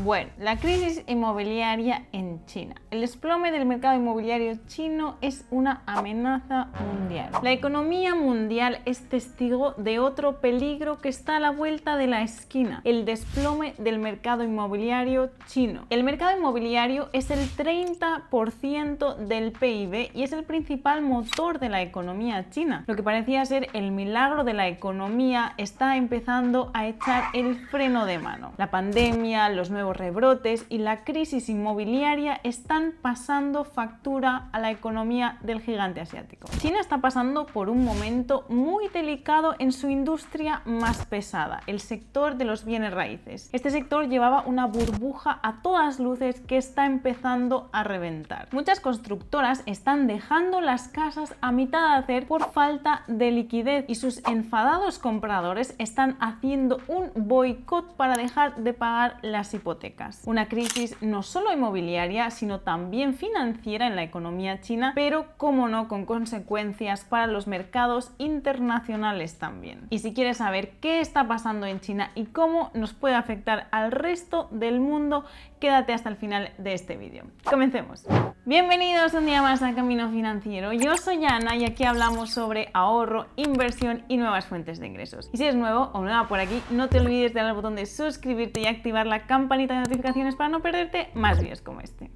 Bueno, la crisis inmobiliaria en China. El desplome del mercado inmobiliario chino es una amenaza mundial. La economía mundial es testigo de otro peligro que está a la vuelta de la esquina: el desplome del mercado inmobiliario chino. El mercado inmobiliario es el 30% del PIB y es el principal motor de la economía china. Lo que parecía ser el milagro de la economía está empezando a echar el freno de mano. La pandemia, los nuevos rebrotes y la crisis inmobiliaria están pasando factura a la economía del gigante asiático. China está pasando por un momento muy delicado en su industria más pesada, el sector de los bienes raíces. Este sector llevaba una burbuja a todas luces que está empezando a reventar. Muchas constructoras están dejando las casas a mitad de hacer por falta de liquidez y sus enfadados compradores están haciendo un boicot para dejar de pagar las hipotecas. Una crisis no solo inmobiliaria, sino también financiera en la economía china, pero como no, con consecuencias para los mercados internacionales también. Y si quieres saber qué está pasando en China y cómo nos puede afectar al resto del mundo, quédate hasta el final de este vídeo. Comencemos. Bienvenidos un día más a Camino Financiero. Yo soy Ana y aquí hablamos sobre ahorro, inversión y nuevas fuentes de ingresos. Y si eres nuevo o nueva por aquí, no te olvides de darle al botón de suscribirte y activar la campanita de notificaciones para no perderte más vídeos como este.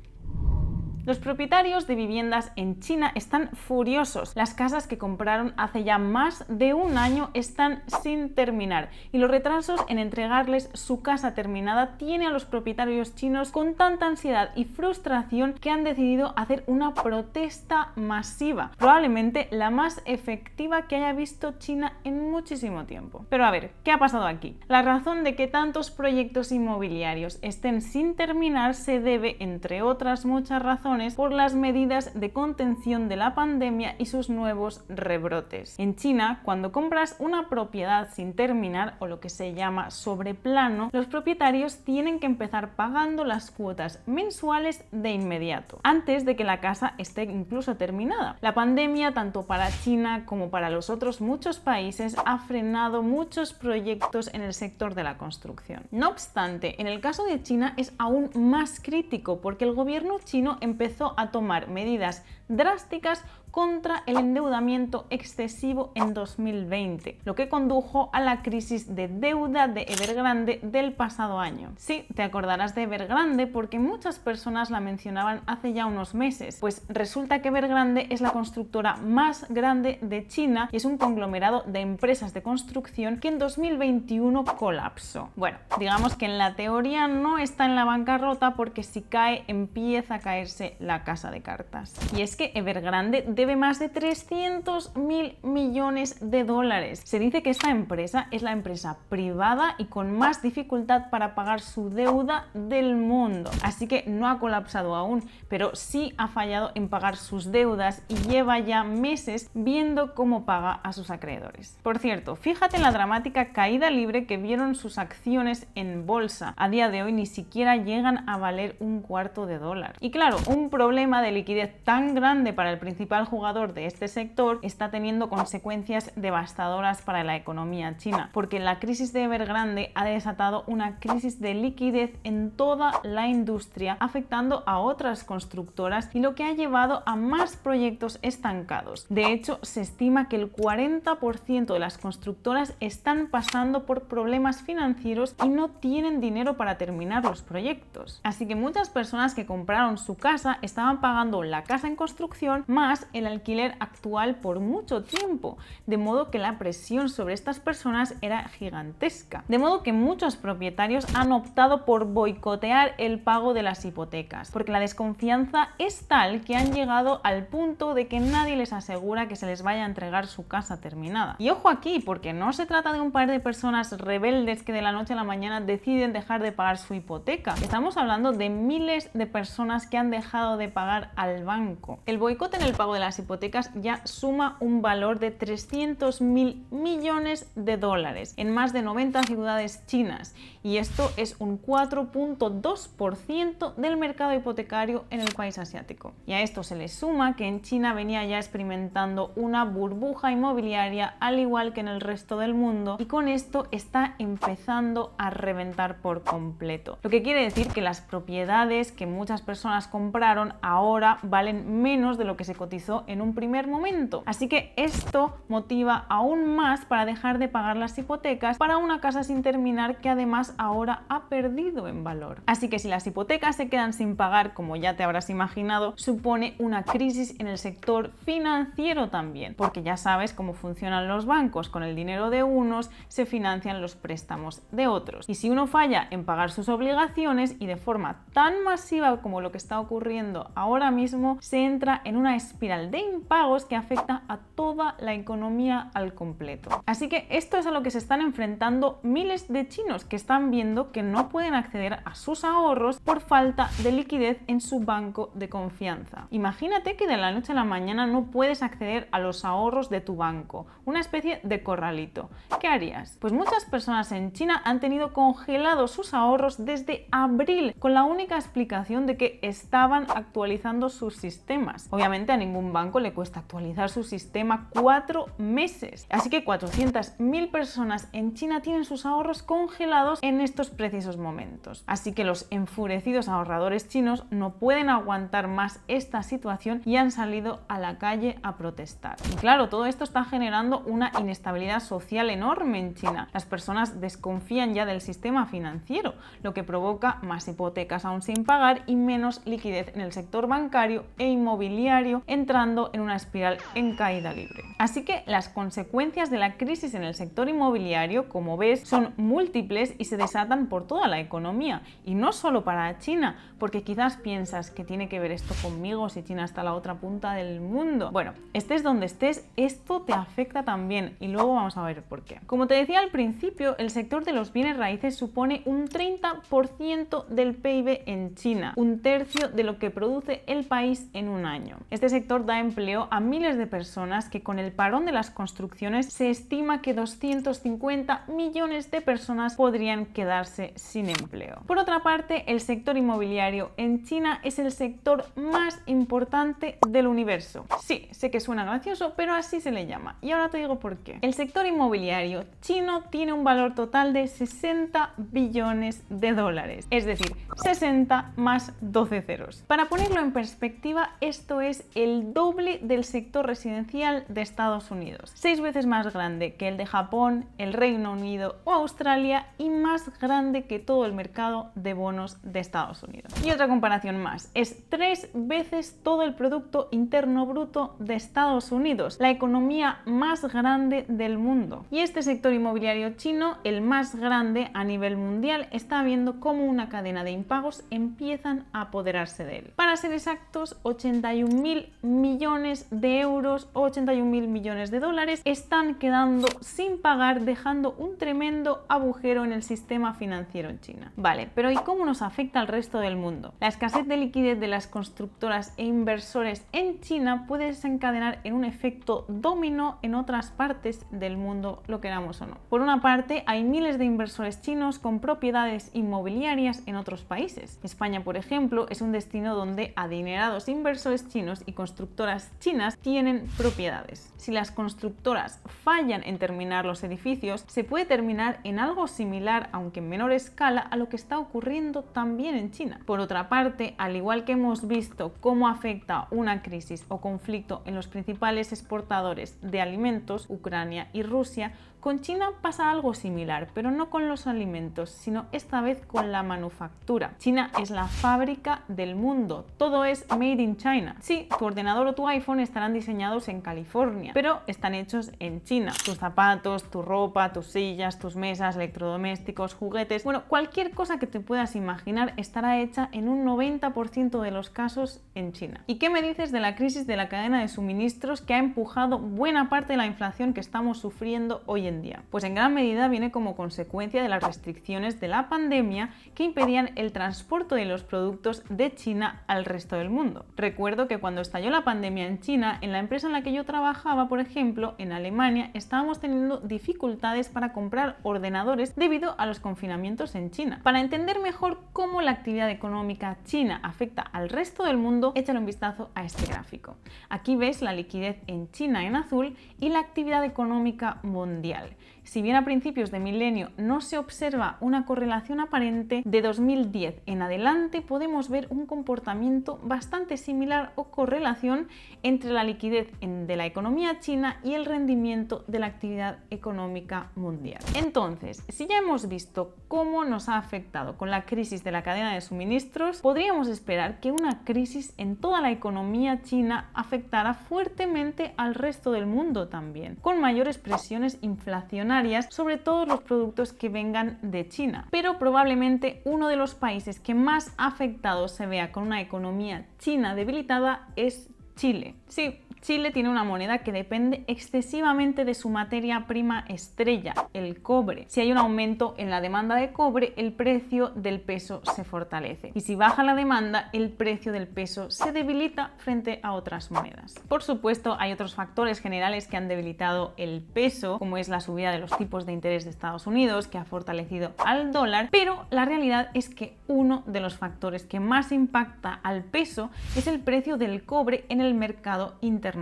Los propietarios de viviendas en China están furiosos. Las casas que compraron hace ya más de un año están sin terminar y los retrasos en entregarles su casa terminada tiene a los propietarios chinos con tanta ansiedad y frustración que han decidido hacer una protesta masiva, probablemente la más efectiva que haya visto China en muchísimo tiempo. Pero a ver, ¿qué ha pasado aquí? La razón de que tantos proyectos inmobiliarios estén sin terminar se debe, entre otras muchas razones, por las medidas de contención de la pandemia y sus nuevos rebrotes. En China, cuando compras una propiedad sin terminar, o lo que se llama sobreplano, los propietarios tienen que empezar pagando las cuotas mensuales de inmediato, antes de que la casa esté incluso terminada. La pandemia, tanto para China como para los otros muchos países, ha frenado muchos proyectos en el sector de la construcción. No obstante, en el caso de China es aún más crítico porque el gobierno chino empezó a tomar medidas drásticas contra el endeudamiento excesivo en 2020, lo que condujo a la crisis de deuda de Evergrande del pasado año. Sí, te acordarás de Evergrande porque muchas personas la mencionaban hace ya unos meses, pues resulta que Evergrande es la constructora más grande de China y es un conglomerado de empresas de construcción que en 2021 colapsó. Bueno, digamos que en la teoría no está en la bancarrota porque si cae empieza a caerse la casa de cartas. Y es que Evergrande debe más de 300.000 millones de dólares. Se dice que esta empresa es la empresa privada y con más dificultad para pagar su deuda del mundo. Así que no ha colapsado aún, pero sí ha fallado en pagar sus deudas y lleva ya meses viendo cómo paga a sus acreedores. Por cierto, fíjate en la dramática caída libre que vieron sus acciones en bolsa. A día de hoy ni siquiera llegan a valer $0,25. Y claro, un problema de liquidez tan grande para el principal jugador de este sector está teniendo consecuencias devastadoras para la economía china, porque la crisis de Evergrande ha desatado una crisis de liquidez en toda la industria, afectando a otras constructoras y lo que ha llevado a más proyectos estancados. De hecho, se estima que el 40% de las constructoras están pasando por problemas financieros y no tienen dinero para terminar los proyectos. Así que muchas personas que compraron su casa estaban pagando la casa en construcción más el alquiler actual por mucho tiempo, de modo que la presión sobre estas personas era gigantesca. De modo que muchos propietarios han optado por boicotear el pago de las hipotecas, porque la desconfianza es tal que han llegado al punto de que nadie les asegura que se les vaya a entregar su casa terminada. Y ojo aquí, porque no se trata de un par de personas rebeldes que de la noche a la mañana deciden dejar de pagar su hipoteca. Estamos hablando de miles de personas que han dejado de pagar al banco. El boicot en el pago de las las hipotecas ya suma un valor de 300.000 millones de dólares en más de 90 ciudades chinas, y esto es un 4.2% del mercado hipotecario en el país asiático. Y a esto se le suma que en China venía ya experimentando una burbuja inmobiliaria al igual que en el resto del mundo, y con esto está empezando a reventar por completo. Lo que quiere decir que las propiedades que muchas personas compraron ahora valen menos de lo que se cotizó en un primer momento. Así que esto motiva aún más para dejar de pagar las hipotecas para una casa sin terminar, que además ahora ha perdido en valor. Así que si las hipotecas se quedan sin pagar, como ya te habrás imaginado, supone una crisis en el sector financiero también, porque ya sabes cómo funcionan los bancos: con el dinero de unos se financian los préstamos de otros, y si uno falla en pagar sus obligaciones, y de forma tan masiva como lo que está ocurriendo ahora mismo, se entra en una espiral de impagos que afecta a toda la economía al completo. Así que esto es a lo que se están enfrentando miles de chinos, que están viendo que no pueden acceder a sus ahorros por falta de liquidez en su banco de confianza. Imagínate que de la noche a la mañana no puedes acceder a los ahorros de tu banco, una especie de corralito. ¿Qué harías? Pues muchas personas en China han tenido congelados sus ahorros desde abril, con la única explicación de que estaban actualizando sus sistemas. Obviamente a ningún banco le cuesta actualizar su sistema 4 meses. Así que 400.000 personas en China tienen sus ahorros congelados en estos precisos momentos. Así que los enfurecidos ahorradores chinos no pueden aguantar más esta situación y han salido a la calle a protestar. Y claro, todo esto está generando una inestabilidad social enorme en China. Las personas desconfían ya del sistema financiero, lo que provoca más hipotecas aún sin pagar y menos liquidez en el sector bancario e inmobiliario, entrando en una espiral en caída libre. Así que las consecuencias de la crisis en el sector inmobiliario, como ves, son múltiples y se desatan por toda la economía, y no solo para China, porque quizás piensas que tiene que ver esto conmigo si China está a la otra punta del mundo. Bueno, estés donde estés, esto te afecta también, y luego vamos a ver por qué. Como te decía al principio, el sector de los bienes raíces supone un 30% del PIB en China, un tercio de lo que produce el país en un año. Este sector da empleo a miles de personas, que con el parón de las construcciones se estima que 250 millones de personas podrían quedarse sin empleo. Por otra parte, el sector inmobiliario en China es el sector más importante del universo. Sí, sé que suena gracioso, pero así se le llama. Y ahora te digo por qué. El sector inmobiliario chino tiene un valor total de 60 billones de dólares, es decir, 60 más 12 ceros. Para ponerlo en perspectiva, esto es el doble del sector residencial de Estados Unidos, 6 veces más grande que el de Japón, el Reino Unido o Australia, y más grande que todo el mercado de bonos de Estados Unidos. Y otra comparación más, es 3 veces todo el Producto Interno Bruto de Estados Unidos, la economía más grande del mundo. Y este sector inmobiliario chino, el más grande a nivel mundial, está viendo cómo una cadena de impagos empiezan a apoderarse de él. Para ser exactos, 81.000 millones de euros o 81.000 millones de dólares están quedando sin pagar, dejando un tremendo agujero en el sistema financiero en China. Vale, pero ¿y cómo nos afecta al resto del mundo? La escasez de liquidez de las constructoras e inversores en China puede desencadenar en un efecto dominó en otras partes del mundo, lo queramos o no. Por una parte, hay miles de inversores chinos con propiedades inmobiliarias en otros países. España, por ejemplo, es un destino donde adinerados inversores chinos y constructoras chinas tienen propiedades. Si las constructoras fallan en terminar los edificios, se puede terminar en algo similar, aunque en menor escala, a lo que está ocurriendo también en China. Por otra parte, al igual que hemos visto cómo afecta una crisis o conflicto en los principales exportadores de alimentos, Ucrania y Rusia, con China pasa algo similar, pero no con los alimentos, sino esta vez con la manufactura. China es la fábrica del mundo, todo es made in China. Sí, tu ordenador o tu iPhone estarán diseñados en California, pero están hechos en China. Tus zapatos, tu ropa, tus sillas, tus mesas, electrodomésticos, juguetes, bueno, cualquier cosa que te puedas imaginar estará hecha en un 90% de los casos en China. ¿Y qué me dices de la crisis de la cadena de suministros que ha empujado buena parte de la inflación que estamos sufriendo hoy en día? Pues en gran medida viene como consecuencia de las restricciones de la pandemia que impedían el transporte de los productos de China al resto del mundo. Recuerdo que cuando estalló la pandemia pandemia en China, en la empresa en la que yo trabajaba, por ejemplo, en Alemania, estábamos teniendo dificultades para comprar ordenadores debido a los confinamientos en China. Para entender mejor cómo la actividad económica china afecta al resto del mundo, échale un vistazo a este gráfico. Aquí ves la liquidez en China en azul y la actividad económica mundial. Si bien a principios de milenio no se observa una correlación aparente, de 2010 en adelante podemos ver un comportamiento bastante similar o correlación entre la liquidez de la economía china y el rendimiento de la actividad económica mundial. Entonces, si ya hemos visto cómo nos ha afectado con la crisis de la cadena de suministros, podríamos esperar que una crisis en toda la economía china afectara fuertemente al resto del mundo también, con mayores presiones inflacionarias sobre todos los productos que vengan de China. Pero probablemente uno de los países que más afectado se vea con una economía china debilitada es Chile. Sí, Chile tiene una moneda que depende excesivamente de su materia prima estrella, el cobre. Si hay un aumento en la demanda de cobre, el precio del peso se fortalece. Y si baja la demanda, el precio del peso se debilita frente a otras monedas. Por supuesto, hay otros factores generales que han debilitado el peso, como es la subida de los tipos de interés de Estados Unidos, que ha fortalecido al dólar, pero la realidad es que uno de los factores que más impacta al peso es el precio del cobre en el mercado internacional.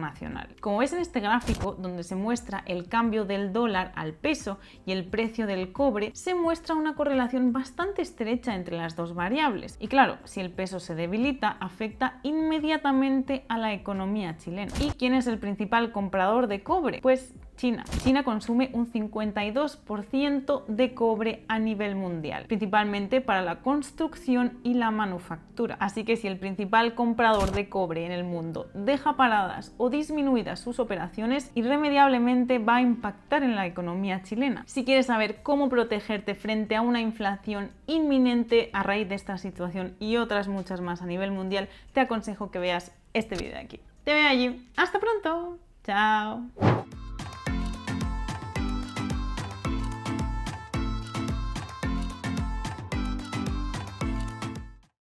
Como ves en este gráfico, donde se muestra el cambio del dólar al peso y el precio del cobre, se muestra una correlación bastante estrecha entre las dos variables. Y claro, si el peso se debilita, afecta inmediatamente a la economía chilena. ¿Y quién es el principal comprador de cobre? Pues China. China consume un 52% de cobre a nivel mundial, principalmente para la construcción y la manufactura. Así que si el principal comprador de cobre en el mundo deja paradas o disminuidas sus operaciones, irremediablemente va a impactar en la economía chilena. Si quieres saber cómo protegerte frente a una inflación inminente a raíz de esta situación y otras muchas más a nivel mundial, te aconsejo que veas este vídeo de aquí. Te veo allí. ¡Hasta pronto! ¡Chao!